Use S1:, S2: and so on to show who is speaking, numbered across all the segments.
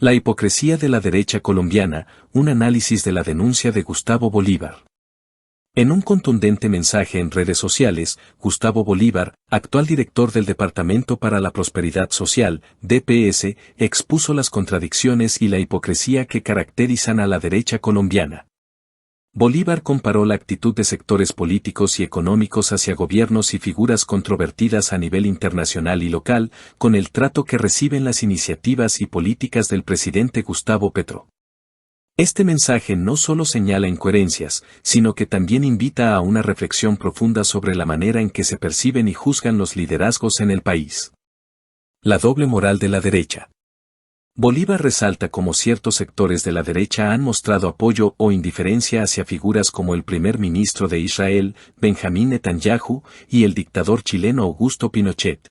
S1: La hipocresía de la derecha colombiana, un análisis de la denuncia de Gustavo Bolívar. En un contundente mensaje en redes sociales, Gustavo Bolívar, actual director del Departamento para la Prosperidad Social, DPS, expuso las contradicciones y la hipocresía que caracterizan a la derecha colombiana. Bolívar comparó la actitud de sectores políticos y económicos hacia gobiernos y figuras controvertidas a nivel internacional y local, con el trato que reciben las iniciativas y políticas del presidente Gustavo Petro. Este mensaje no solo señala incoherencias, sino que también invita a una reflexión profunda sobre la manera en que se perciben y juzgan los liderazgos en el país. La doble moral de la derecha. Bolívar resalta cómo ciertos sectores de la derecha han mostrado apoyo o indiferencia hacia figuras como el primer ministro de Israel, Benjamín Netanyahu, y el dictador chileno Augusto Pinochet.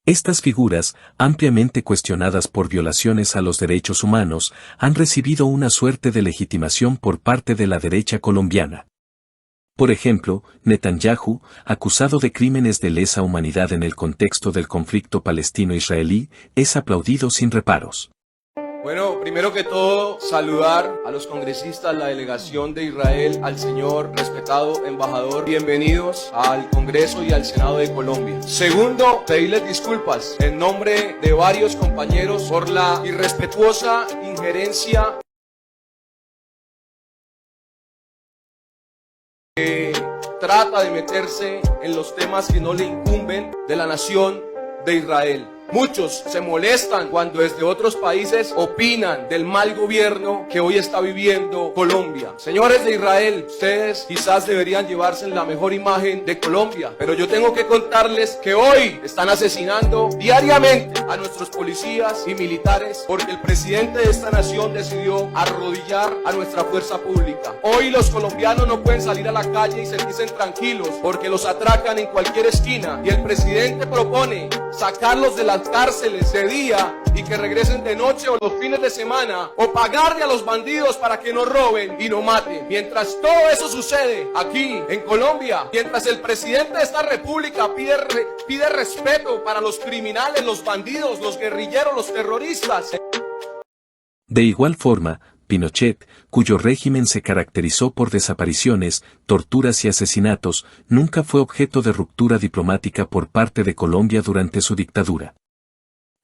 S1: Estas figuras, ampliamente cuestionadas por violaciones a los derechos humanos, han recibido una suerte de legitimación por parte de la derecha colombiana. Por ejemplo, Netanyahu, acusado de crímenes de lesa humanidad en el contexto del conflicto palestino-israelí, es aplaudido sin reparos.
S2: Bueno, primero que todo, saludar a los congresistas, la delegación de Israel, al señor respetado embajador. Bienvenidos al Congreso y al Senado de Colombia. Segundo, pedirles disculpas en nombre de varios compañeros por la irrespetuosa injerencia que trata de meterse en los temas que no le incumben de la nación de Israel. Muchos se molestan cuando desde otros países opinan del mal gobierno que hoy está viviendo Colombia. Señores de Israel, ustedes quizás deberían llevarse la mejor imagen de Colombia, pero yo tengo que contarles que hoy están asesinando diariamente a nuestros policías y militares porque el presidente de esta nación decidió arrodillar a nuestra fuerza pública. Hoy los colombianos no pueden salir a la calle y sentirse tranquilos porque los atracan en cualquier esquina y el presidente propone sacarlos de las cárceles de día y que regresen de noche o los fines de semana o pagarle a los bandidos para que no roben y no maten. Mientras todo eso sucede aquí en Colombia, mientras el presidente de esta república pide respeto para los criminales, los bandidos, los guerrilleros, los terroristas.
S1: De igual forma, Pinochet, cuyo régimen se caracterizó por desapariciones, torturas y asesinatos, nunca fue objeto de ruptura diplomática por parte de Colombia durante su dictadura.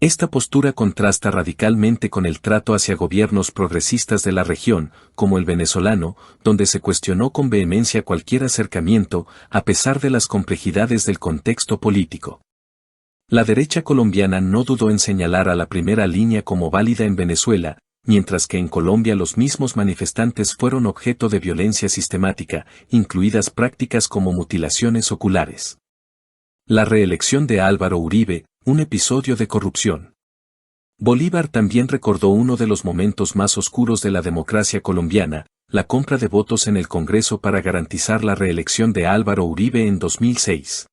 S1: Esta postura contrasta radicalmente con el trato hacia gobiernos progresistas de la región, como el venezolano, donde se cuestionó con vehemencia cualquier acercamiento, a pesar de las complejidades del contexto político. La derecha colombiana no dudó en señalar a la primera línea como válida en Venezuela, mientras que en Colombia los mismos manifestantes fueron objeto de violencia sistemática, incluidas prácticas como mutilaciones oculares. La reelección de Álvaro Uribe, un episodio de corrupción. Bolívar también recordó uno de los momentos más oscuros de la democracia colombiana, la compra de votos en el Congreso para garantizar la reelección de Álvaro Uribe en 2006.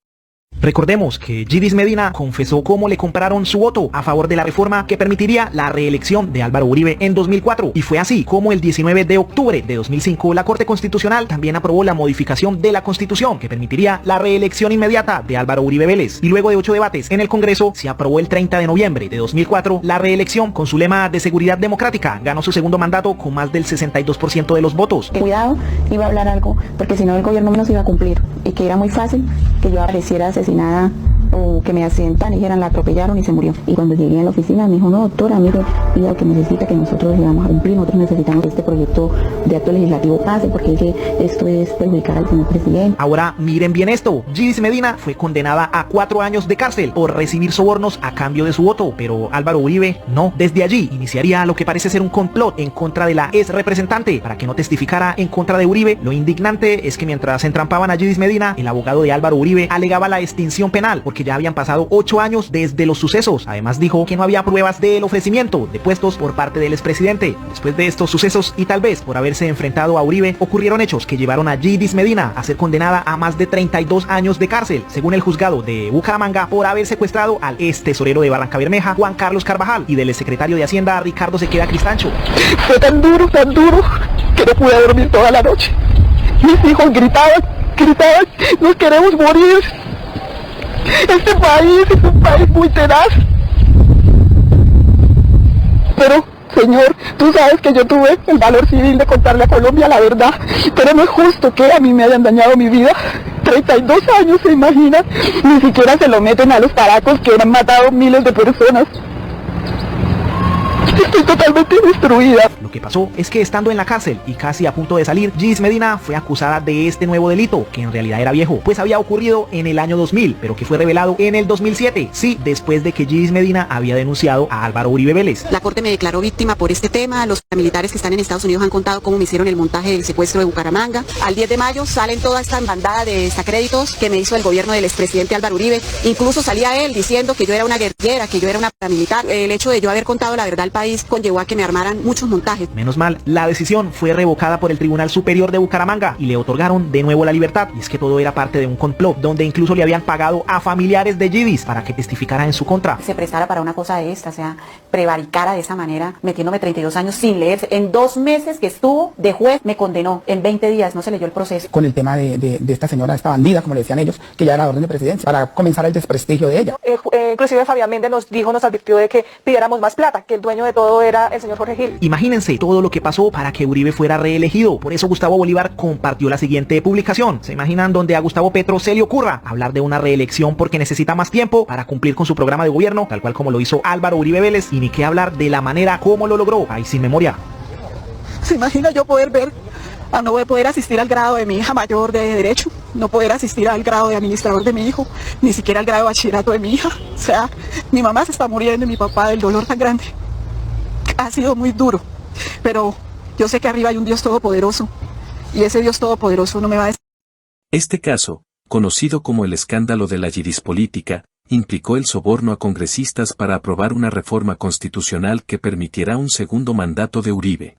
S3: Recordemos que Yidis Medina confesó cómo le compraron su voto a favor de la reforma que permitiría la reelección de Álvaro Uribe en 2004, y fue así como el 19 de octubre de 2005 la Corte Constitucional también aprobó la modificación de la Constitución que permitiría la reelección inmediata de Álvaro Uribe Vélez, y luego de 8 debates en el Congreso se aprobó el 30 de noviembre de 2004 la reelección con su lema de seguridad democrática. Ganó su segundo mandato con más del 62% de los votos.
S4: Cuidado, iba a hablar algo, porque si no el gobierno no se iba a cumplir, y que era muy fácil que yo apareciera asesinada o que me accidentan y dijeran la atropellaron y se murió. Y cuando llegué a la oficina me dijo, no doctora, mire, pida lo que necesita, que nosotros le vamos a cumplir, nosotros necesitamos que este proyecto de acto legislativo pase porque es que esto es perjudicar al señor presidente.
S3: Ahora miren bien esto, Yidis Medina fue condenada a 4 años de cárcel por recibir sobornos a cambio de su voto, pero Álvaro Uribe no. Desde allí iniciaría lo que parece ser un complot en contra de la ex representante para que no testificara en contra de Uribe. Lo indignante es que mientras entrampaban a Yidis Medina, el abogado de Álvaro Uribe alegaba la extinción penal porque ya habían pasado 8 años desde los sucesos. Además dijo que no había pruebas del ofrecimiento de puestos por parte del expresidente. Después de estos sucesos y tal vez por haberse enfrentado a Uribe, ocurrieron hechos que llevaron a Yidis Medina a ser condenada a más de 32 años de cárcel, según el juzgado de Bucaramanga, por haber secuestrado al ex tesorero de Barrancabermeja, Juan Carlos Carvajal, y del secretario de Hacienda, Ricardo Sequeda Cristancho.
S5: Fue tan duro, que no pude dormir toda la noche. Mis hijos gritaban, nos queremos morir. Este país es un país muy tenaz, pero Señor, tú sabes que yo tuve el valor civil de contarle a Colombia la verdad, pero no es justo que a mí me hayan dañado mi vida. 32 años, ¿se imaginan? Ni siquiera se lo meten a los paracos que han matado miles de personas. Estoy totalmente destruida.
S3: Lo que pasó es que estando en la cárcel y casi a punto de salir, Gis Medina fue acusada de este nuevo delito, que en realidad era viejo, pues había ocurrido en el año 2000, pero que fue revelado en el 2007. Sí, después de que Gis Medina había denunciado a Álvaro Uribe Vélez.
S6: La corte me declaró víctima por este tema. Los militares que están en Estados Unidos han contado cómo me hicieron el montaje del secuestro de Bucaramanga. Al 10 de mayo salen toda esta bandada de desacréditos que me hizo el gobierno del expresidente Álvaro Uribe. Incluso salía él diciendo que yo era una guerrillera, que yo era una paramilitar. El hecho de yo haber contado la verdad al país conllevó a que me armaran muchos montajes.
S3: Menos mal, la decisión fue revocada por el Tribunal Superior de Bucaramanga y le otorgaron de nuevo la libertad. Y es que todo era parte de un complot, donde incluso le habían pagado a familiares de Gidis para que testificara en su contra.
S6: Se prestara para una cosa de esta, o sea, prevaricara de esa manera, metiéndome 32 años sin leer. En 2 meses que estuvo de juez me condenó, en 20 días no se leyó el proceso.
S5: Con el tema de esta señora, esta bandida, como le decían ellos, que ya era la orden de presidencia, para comenzar el desprestigio de ella.
S7: Inclusive Fabián Méndez nos advirtió de que pidiéramos más plata, que el dueño de todo era el señor Jorge Gil.
S3: Imagínense todo lo que pasó para que Uribe fuera reelegido. Por eso Gustavo Bolívar compartió la siguiente publicación. ¿Se imaginan donde a Gustavo Petro se le ocurra hablar de una reelección porque necesita más tiempo para cumplir con su programa de gobierno, tal cual como lo hizo Álvaro Uribe Vélez? Y ni qué hablar de la manera como lo logró, ahí sin memoria.
S7: ¿Se imagina yo poder ver, a no poder asistir al grado de mi hija mayor de Derecho, no poder asistir al grado de administrador de mi hijo, ni siquiera al grado de bachillerato de mi hija? O sea, mi mamá se está muriendo y mi papá del dolor tan grande. Ha sido muy duro, pero yo sé que arriba hay un Dios todopoderoso y ese Dios todopoderoso no me va a decir.
S1: Este caso, conocido como el escándalo de la Política, implicó el soborno a congresistas para aprobar una reforma constitucional que permitiera un segundo mandato de Uribe.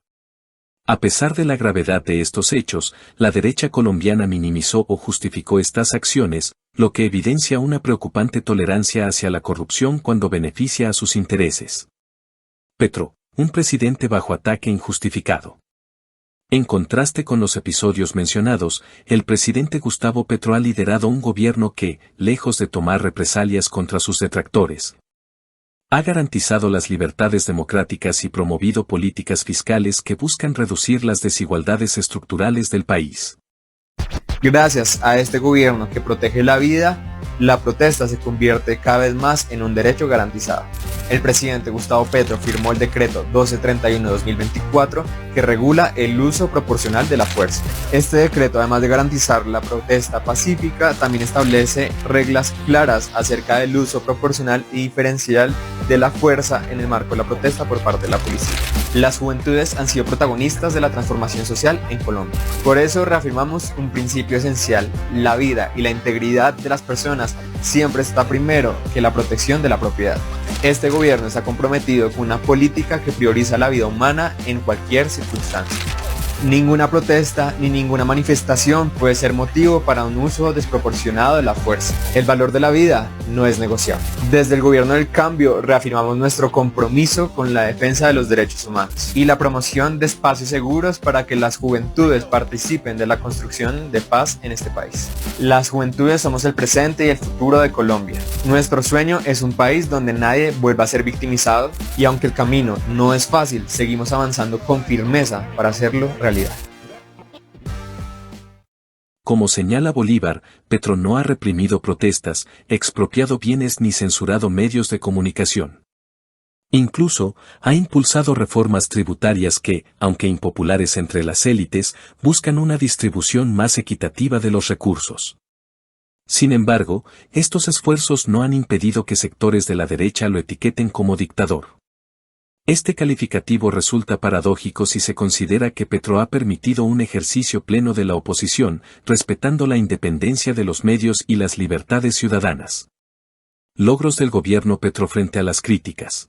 S1: A pesar de la gravedad de estos hechos, la derecha colombiana minimizó o justificó estas acciones, lo que evidencia una preocupante tolerancia hacia la corrupción cuando beneficia a sus intereses. Petro, un presidente bajo ataque injustificado. En contraste con los episodios mencionados, el presidente Gustavo Petro ha liderado un gobierno que, lejos de tomar represalias contra sus detractores, ha garantizado las libertades democráticas y promovido políticas fiscales que buscan reducir las desigualdades estructurales del país.
S8: Gracias a este gobierno que protege la vida, la protesta se convierte cada vez más en un derecho garantizado. El presidente Gustavo Petro firmó el decreto 1231-2024 que regula el uso proporcional de la fuerza. Este decreto, además de garantizar la protesta pacífica, también establece reglas claras acerca del uso proporcional y diferencial de la fuerza en el marco de la protesta por parte de la policía. Las juventudes han sido protagonistas de la transformación social en Colombia. Por eso reafirmamos un principio esencial: la vida y la integridad de las personas siempre está primero que la protección de la propiedad. Este gobierno está comprometido con una política que prioriza la vida humana en cualquier circunstancia. Ninguna protesta ni ninguna manifestación puede ser motivo para un uso desproporcionado de la fuerza. El valor de la vida no es negociable. Desde el Gobierno del Cambio reafirmamos nuestro compromiso con la defensa de los derechos humanos y la promoción de espacios seguros para que las juventudes participen de la construcción de paz en este país. Las juventudes somos el presente y el futuro de Colombia. Nuestro sueño es un país donde nadie vuelva a ser victimizado, y aunque el camino no es fácil, seguimos avanzando con firmeza para hacerlo realidad.
S1: Como señala Bolívar, Petro no ha reprimido protestas, expropiado bienes ni censurado medios de comunicación. Incluso, ha impulsado reformas tributarias que, aunque impopulares entre las élites, buscan una distribución más equitativa de los recursos. Sin embargo, estos esfuerzos no han impedido que sectores de la derecha lo etiqueten como dictador. Este calificativo resulta paradójico si se considera que Petro ha permitido un ejercicio pleno de la oposición, respetando la independencia de los medios y las libertades ciudadanas. Logros del gobierno Petro frente a las críticas.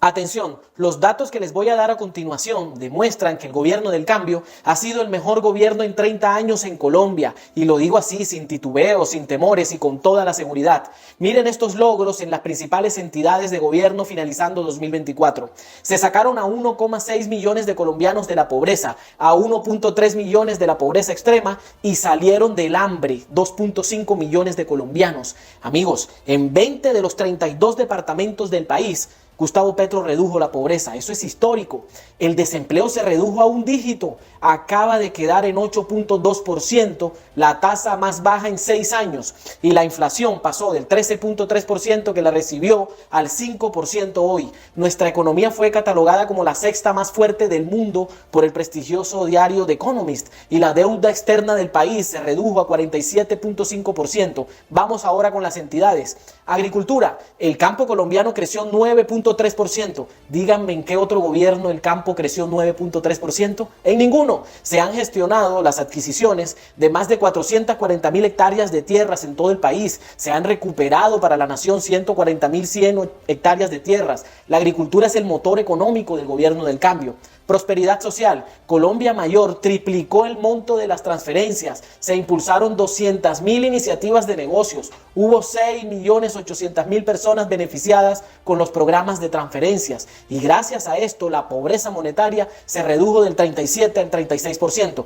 S9: Atención, los datos que les voy a dar a continuación demuestran que el gobierno del cambio ha sido el mejor gobierno en 30 años en Colombia, y lo digo así, sin titubeos, sin temores y con toda la seguridad. Miren estos logros en las principales entidades de gobierno finalizando 2024. Se sacaron a 1,6 millones de colombianos de la pobreza, a 1,3 millones de la pobreza extrema, y salieron del hambre 2,5 millones de colombianos. Amigos, en 20 de los 32 departamentos del país, Gustavo Petro redujo la pobreza, eso es histórico. El desempleo se redujo a un dígito, acaba de quedar en 8.2%, la tasa más baja en 6 años. Y la inflación pasó del 13.3% que la recibió al 5% hoy. Nuestra economía fue catalogada como la sexta más fuerte del mundo por el prestigioso diario The Economist. Y la deuda externa del país se redujo a 47.5%. Vamos ahora con las entidades. Agricultura, el campo colombiano creció 9.3%. Díganme en qué otro gobierno el campo creció 9.3%. En ninguno. Se han gestionado las adquisiciones de más de 440.000 hectáreas de tierras en todo el país. Se han recuperado para la nación 140.100 hectáreas de tierras. La agricultura es el motor económico del gobierno del cambio. Prosperidad social. Colombia Mayor triplicó el monto de las transferencias. Se impulsaron 200.000 iniciativas de negocios. Hubo 6.800.000 personas beneficiadas con los programas de transferencias. Y gracias a esto, la pobreza monetaria se redujo del 37 al 36%.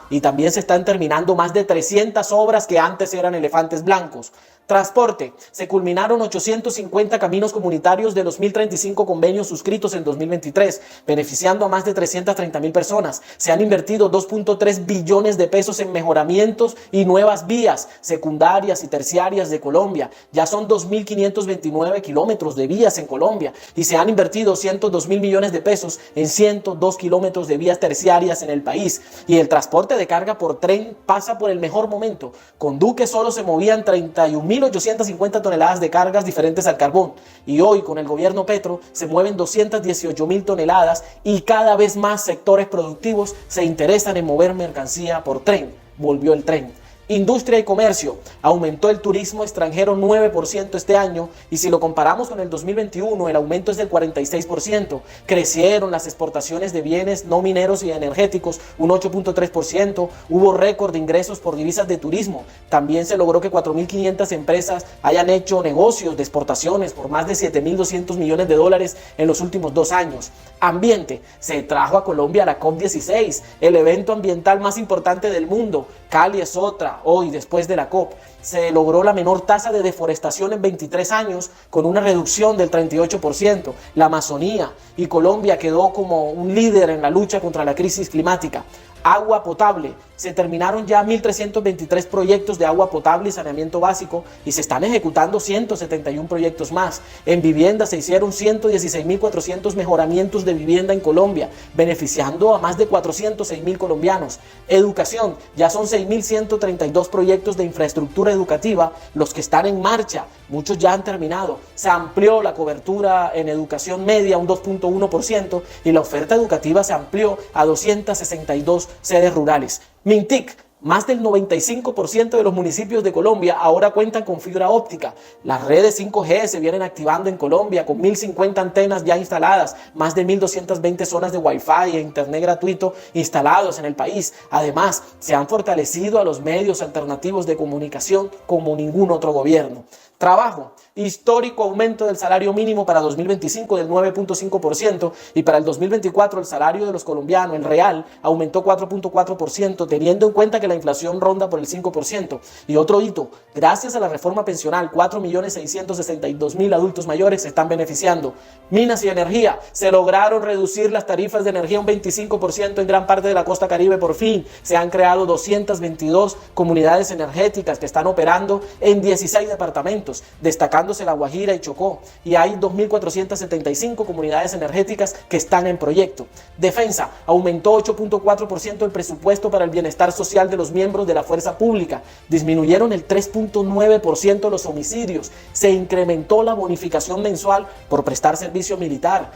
S9: Y también se están terminando más de 300 obras que antes eran elefantes blancos. Transporte. Se culminaron 850 caminos comunitarios de los 1.035 convenios suscritos en 2023, beneficiando a más de 330.000 personas. Se han invertido 2.3 billones de pesos en mejoramientos y nuevas vías secundarias y terciarias de Colombia. Ya son 2.529 kilómetros de vías en Colombia y se han invertido 102.000 millones de pesos en 102 kilómetros de vías terciarias en el país. Y el transporte de carga por tren pasa por el mejor momento. Con Duque solo se movían 31.850 toneladas de cargas diferentes al carbón y hoy con el gobierno Petro se mueven 218.000 toneladas y cada vez más sectores productivos se interesan en mover mercancía por tren. Volvió el tren. Industria y comercio. Aumentó el turismo extranjero 9% este año y si lo comparamos con el 2021 el aumento es del 46%. Crecieron las exportaciones de bienes no mineros y energéticos un 8.3%. Hubo récord de ingresos por divisas de turismo. También se logró que 4.500 empresas hayan hecho negocios de exportaciones por más de 7.200 millones de dólares en los últimos 2 años. Ambiente. Se trajo a Colombia a la COP16, el evento ambiental más importante del mundo. Cali es otra. Hoy, después de la COP, se logró la menor tasa de deforestación en 23 años con una reducción del 38%. La Amazonía y Colombia quedó como un líder en la lucha contra la crisis climática. Agua potable. Se terminaron ya 1.323 proyectos de agua potable y saneamiento básico y se están ejecutando 171 proyectos más. En vivienda se hicieron 116.400 mejoramientos de vivienda en Colombia, beneficiando a más de 406.000 colombianos. Educación. Ya son 6.132 proyectos de infraestructura educativa los que están en marcha. Muchos ya han terminado. Se amplió la cobertura en educación media un 2.1% y la oferta educativa se amplió a 262 sedes rurales. Mintic. Más del 95% de los municipios de Colombia ahora cuentan con fibra óptica. Las redes 5G se vienen activando en Colombia con 1.050 antenas ya instaladas, más de 1.220 zonas de Wi-Fi e internet gratuito instalados en el país. Además, se han fortalecido a los medios alternativos de comunicación como ningún otro gobierno. Trabajo. Histórico aumento del salario mínimo para 2025 del 9.5% y para el 2024 el salario de los colombianos, el real, aumentó 4.4%, teniendo en cuenta que la inflación ronda por el 5%. Y otro hito, gracias a la reforma pensional, 4.662.000 adultos mayores se están beneficiando. Minas y energía, se lograron reducir las tarifas de energía un 25% en gran parte de la costa caribe por fin. Se han creado 222 comunidades energéticas que están operando en 16 departamentos, destacándose La Guajira y Chocó, y hay 2.475 comunidades energéticas que están en proyecto. Defensa, aumentó 8.4% el presupuesto para el bienestar social de los miembros de la fuerza pública, disminuyeron el 3.9% los homicidios, se incrementó la bonificación mensual por prestar servicio militar,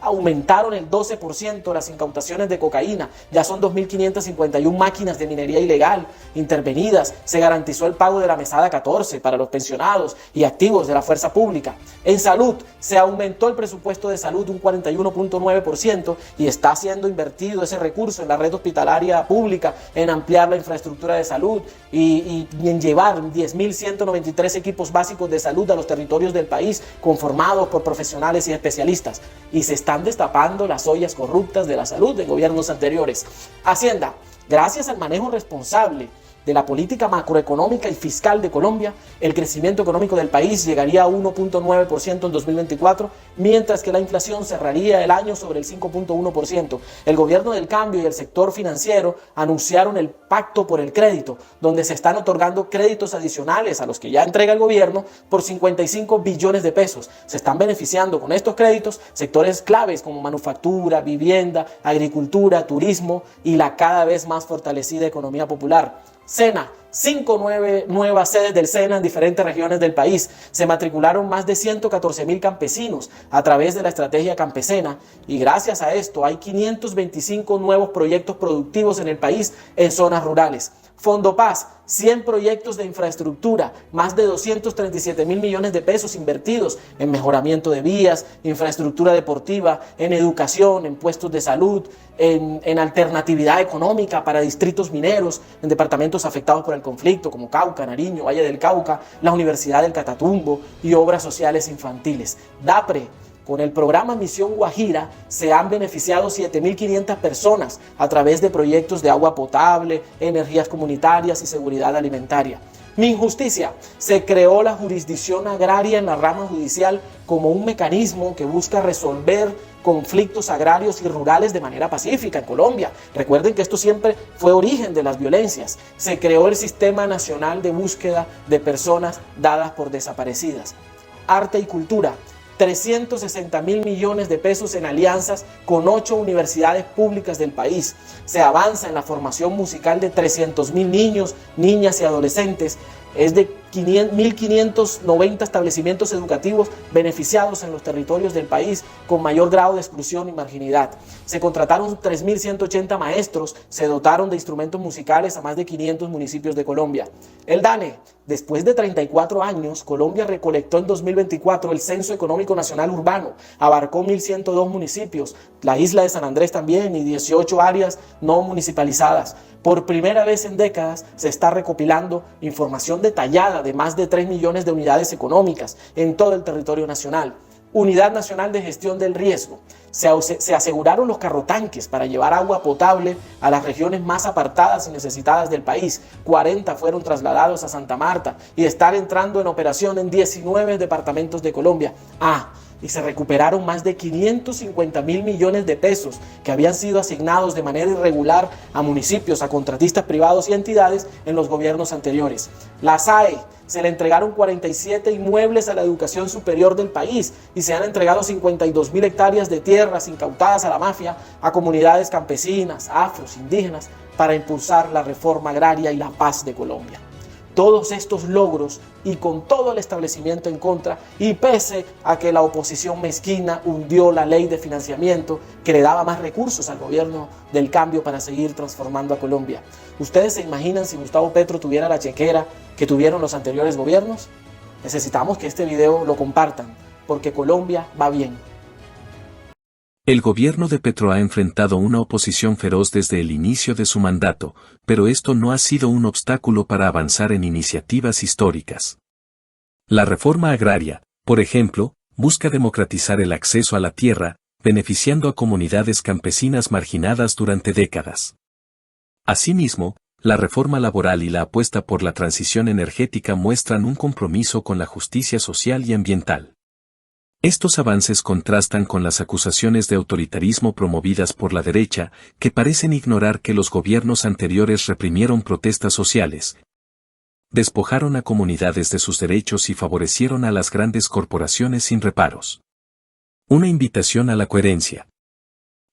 S9: aumentaron el 12% las incautaciones de cocaína, ya son 2.551 máquinas de minería ilegal intervenidas, se garantizó el pago de la mesada 14 para los pensionados y activos de la fuerza pública. En salud, se aumentó el presupuesto de salud un 41.9% y está siendo invertido ese recurso en la red hospitalaria pública, en ampliar la infraestructura de salud y en llevar 10.193 equipos básicos de salud a los territorios del país conformados por profesionales y especialistas. Y se están destapando las ollas corruptas de la salud de gobiernos anteriores. Hacienda, gracias al manejo responsable de la política macroeconómica y fiscal de Colombia, el crecimiento económico del país llegaría a 1.9% en 2024, mientras que la inflación cerraría el año sobre el 5.1%. El gobierno del cambio y el sector financiero anunciaron el Pacto por el Crédito, donde se están otorgando créditos adicionales a los que ya entrega el gobierno por 55 billones de pesos. Se están beneficiando con estos créditos sectores claves como manufactura, vivienda, agricultura, turismo y la cada vez más fortalecida economía popular. SENA, 5 nuevas sedes del SENA en diferentes regiones del país. Se matricularon más de 114.000 campesinos a través de la estrategia campesina y gracias a esto hay 525 nuevos proyectos productivos en el país en zonas rurales. Fondo Paz, 100 proyectos de infraestructura, más de 237.000 millones de pesos invertidos en mejoramiento de vías, infraestructura deportiva, en educación, en puestos de salud, en alternatividad económica para distritos mineros, en departamentos afectados por el conflicto como Cauca, Nariño, Valle del Cauca, la Universidad del Catatumbo y obras sociales infantiles. DAPRE, con el programa Misión Guajira se han beneficiado 7.500 personas a través de proyectos de agua potable, energías comunitarias y seguridad alimentaria. Minjusticia, se creó la jurisdicción agraria en la rama judicial como un mecanismo que busca resolver conflictos agrarios y rurales de manera pacífica en Colombia. Recuerden que esto siempre fue origen de las violencias. Se creó el Sistema Nacional de Búsqueda de Personas Dadas por Desaparecidas. Arte y cultura. 360.000 millones de pesos en alianzas con 8 universidades públicas del país. Se avanza en la formación musical de 300.000 niños, niñas y adolescentes. Es de 1.590 establecimientos educativos beneficiados en los territorios del país con mayor grado de exclusión y marginalidad. Se contrataron 3.180 maestros, se dotaron de instrumentos musicales a más de 500 municipios de Colombia. El DANE, después de 34 años, Colombia recolectó en 2024 el Censo Económico Nacional Urbano, abarcó 1.102 municipios, la isla de San Andrés también y 18 áreas no municipalizadas. Por primera vez en décadas se está recopilando información detallada de más de 3 millones de unidades económicas en todo el territorio nacional. Unidad Nacional de Gestión del Riesgo. Se aseguraron los carrotanques para llevar agua potable a las regiones más apartadas y necesitadas del país. 40 fueron trasladados a Santa Marta y están entrando en operación en 19 departamentos de Colombia. Y se recuperaron más de 550.000 millones de pesos que habían sido asignados de manera irregular a municipios, a contratistas privados y entidades en los gobiernos anteriores. La SAE, se le entregaron 47 inmuebles a la educación superior del país y se han entregado 52.000 hectáreas de tierras incautadas a la mafia a comunidades campesinas, afros, indígenas, para impulsar la reforma agraria y la paz de Colombia. Todos estos logros y con todo el establecimiento en contra y pese a que la oposición mezquina hundió la ley de financiamiento que le daba más recursos al gobierno del cambio para seguir transformando a Colombia. ¿Ustedes se imaginan si Gustavo Petro tuviera la chequera que tuvieron los anteriores gobiernos? Necesitamos que este video lo compartan porque Colombia va bien.
S1: El gobierno de Petro ha enfrentado una oposición feroz desde el inicio de su mandato, pero esto no ha sido un obstáculo para avanzar en iniciativas históricas. La reforma agraria, por ejemplo, busca democratizar el acceso a la tierra, beneficiando a comunidades campesinas marginadas durante décadas. Asimismo, la reforma laboral y la apuesta por la transición energética muestran un compromiso con la justicia social y ambiental. Estos avances contrastan con las acusaciones de autoritarismo promovidas por la derecha, que parecen ignorar que los gobiernos anteriores reprimieron protestas sociales, despojaron a comunidades de sus derechos y favorecieron a las grandes corporaciones sin reparos. Una invitación a la coherencia.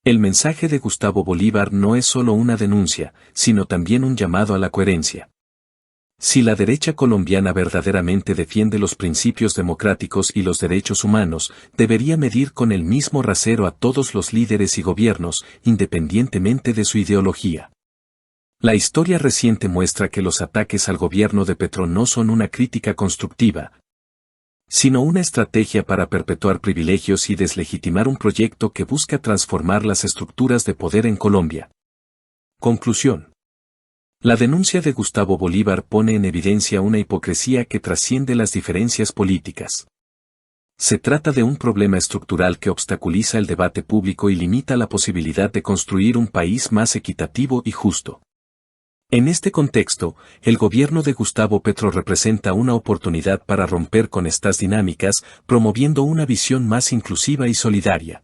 S1: El mensaje de Gustavo Bolívar no es solo una denuncia, sino también un llamado a la coherencia. Si la derecha colombiana verdaderamente defiende los principios democráticos y los derechos humanos, debería medir con el mismo rasero a todos los líderes y gobiernos, independientemente de su ideología. La historia reciente muestra que los ataques al gobierno de Petro no son una crítica constructiva, sino una estrategia para perpetuar privilegios y deslegitimar un proyecto que busca transformar las estructuras de poder en Colombia. Conclusión. La denuncia de Gustavo Bolívar pone en evidencia una hipocresía que trasciende las diferencias políticas. Se trata de un problema estructural que obstaculiza el debate público y limita la posibilidad de construir un país más equitativo y justo. En este contexto, el gobierno de Gustavo Petro representa una oportunidad para romper con estas dinámicas, promoviendo una visión más inclusiva y solidaria.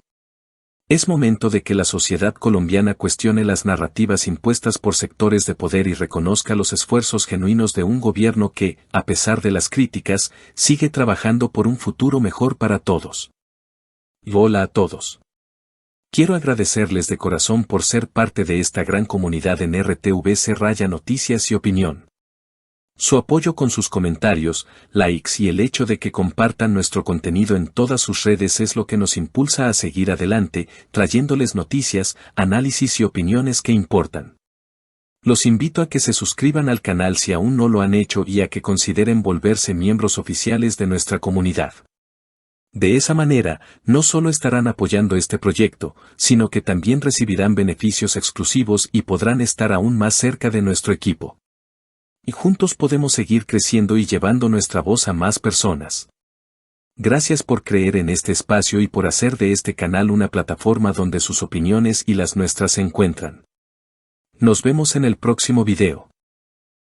S1: Es momento de que la sociedad colombiana cuestione las narrativas impuestas por sectores de poder y reconozca los esfuerzos genuinos de un gobierno que, a pesar de las críticas, sigue trabajando por un futuro mejor para todos. Y hola a todos. Quiero agradecerles de corazón por ser parte de esta gran comunidad en RTVC Noticias y Opinión. Su apoyo con sus comentarios, likes y el hecho de que compartan nuestro contenido en todas sus redes es lo que nos impulsa a seguir adelante, trayéndoles noticias, análisis y opiniones que importan. Los invito a que se suscriban al canal si aún no lo han hecho y a que consideren volverse miembros oficiales de nuestra comunidad. De esa manera, no solo estarán apoyando este proyecto, sino que también recibirán beneficios exclusivos y podrán estar aún más cerca de nuestro equipo. Y juntos podemos seguir creciendo y llevando nuestra voz a más personas. Gracias por creer en este espacio y por hacer de este canal una plataforma donde sus opiniones y las nuestras se encuentran. Nos vemos en el próximo video.